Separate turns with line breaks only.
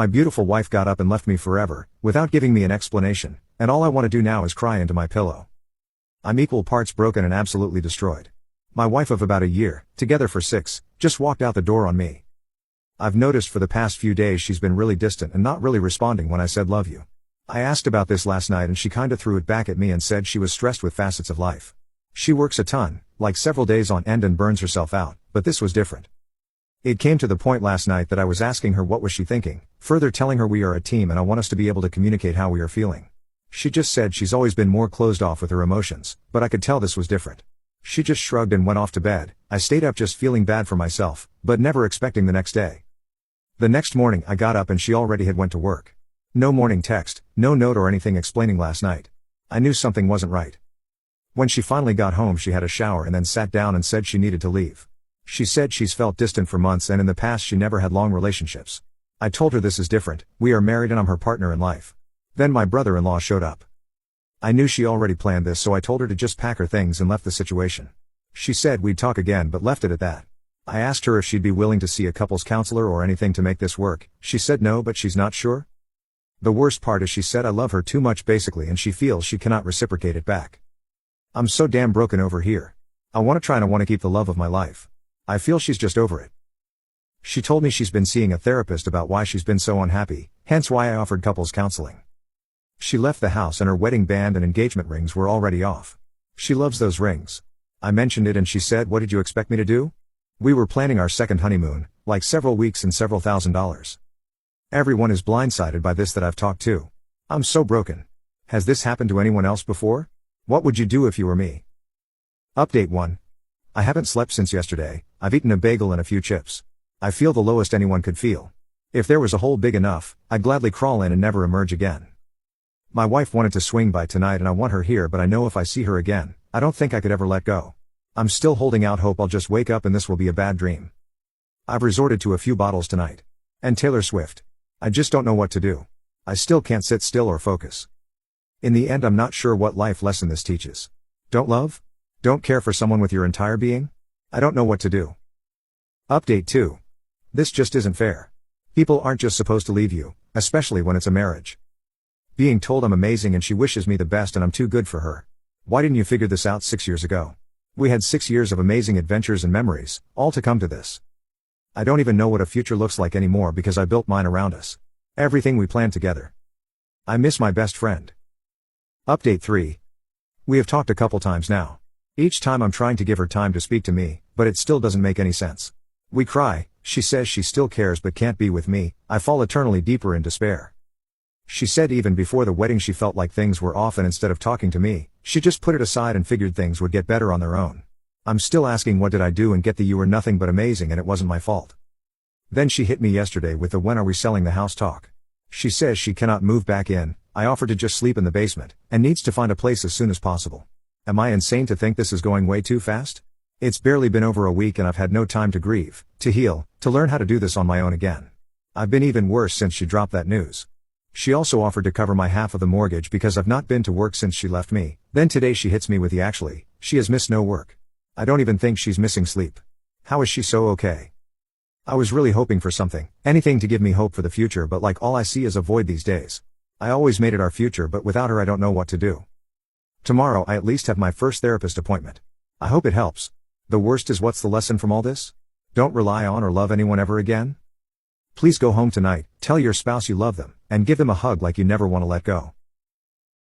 My beautiful wife got up and left me forever, without giving me an explanation, and all I want to do now is cry into my pillow. I'm equal parts broken and absolutely destroyed. My wife of about a year, together for 6, just walked out the door on me. I've noticed for the past few days she's been really distant and not really responding when I said love you. I asked about this last night and she kinda threw it back at me and said she was stressed with facets of life. She works a ton, like several days on end, and burns herself out, but this was different. It came to the point last night that I was asking her what was she thinking, further telling her we are a team and I want us to be able to communicate how we are feeling. She just said she's always been more closed off with her emotions, but I could tell this was different. She just shrugged and went off to bed. I stayed up just feeling bad for myself, but never expecting the next day. The next morning I got up and she already had went to work. No morning text, no note or anything explaining last night. I knew something wasn't right. When she finally got home she had a shower and then sat down and said she needed to leave. She said she's felt distant for months and in the past she never had long relationships. I told her this is different, we are married and I'm her partner in life. Then my brother-in-law showed up. I knew she already planned this, so I told her to just pack her things and left the situation. She said we'd talk again but left it at that. I asked her if she'd be willing to see a couples counselor or anything to make this work. She said no, but she's not sure. The worst part is she said I love her too much basically and she feels she cannot reciprocate it back. I'm so damn broken over here. I want to try and I want to keep the love of my life. I feel she's just over it. She told me she's been seeing a therapist about why she's been so unhappy, hence why I offered couples counseling. She left the house and her wedding band and engagement rings were already off. She loves those rings. I mentioned it and she said, what did you expect me to do? We were planning our second honeymoon, like several weeks and several $1,000s. Everyone is blindsided by this that I've talked to. I'm so broken. Has this happened to anyone else before? What would you do if you were me? Update 1. I haven't slept since yesterday. I've eaten a bagel and a few chips. I feel the lowest anyone could feel. If there was a hole big enough, I'd gladly crawl in and never emerge again. My wife wanted to swing by tonight and I want her here, but I know if I see her again, I don't think I could ever let go. I'm still holding out hope I'll just wake up and this will be a bad dream. I've resorted to a few bottles tonight. And Taylor Swift. I just don't know what to do. I still can't sit still or focus. In the end I'm not sure what life lesson this teaches. Don't love? Don't care for someone with your entire being? I don't know what to do. Update 2. This just isn't fair. People aren't just supposed to leave you, especially when it's a marriage. Being told I'm amazing and she wishes me the best and I'm too good for her. Why didn't you figure this out 6 years ago? We had 6 years of amazing adventures and memories, all to come to this. I don't even know what a future looks like anymore because I built mine around us. Everything we planned together. I miss my best friend. Update 3. We have talked a couple times now. Each time I'm trying to give her time to speak to me, but it still doesn't make any sense. We cry, she says she still cares but can't be with me, I fall eternally deeper in despair. She said even before the wedding she felt like things were off and instead of talking to me, she just put it aside and figured things would get better on their own. I'm still asking what did I do and get the you were nothing but amazing and it wasn't my fault. Then she hit me yesterday with the when are we selling the house talk. She says she cannot move back in, I offered to just sleep in the basement, and needs to find a place as soon as possible. Am I insane to think this is going way too fast? It's barely been over a week and I've had no time to grieve, to heal, to learn how to do this on my own again. I've been even worse since she dropped that news. She also offered to cover my half of the mortgage because I've not been to work since she left me. Then today she hits me with the actually, she has missed no work. I don't even think she's missing sleep. How is she so okay? I was really hoping for something, anything to give me hope for the future, but like all I see is a void these days. I always made it our future, but without her I don't know what to do. Tomorrow I at least have my first therapist appointment. I hope it helps. The worst is what's the lesson from all this? Don't rely on or love anyone ever again? Please go home tonight, tell your spouse you love them, and give them a hug like you never want to let go.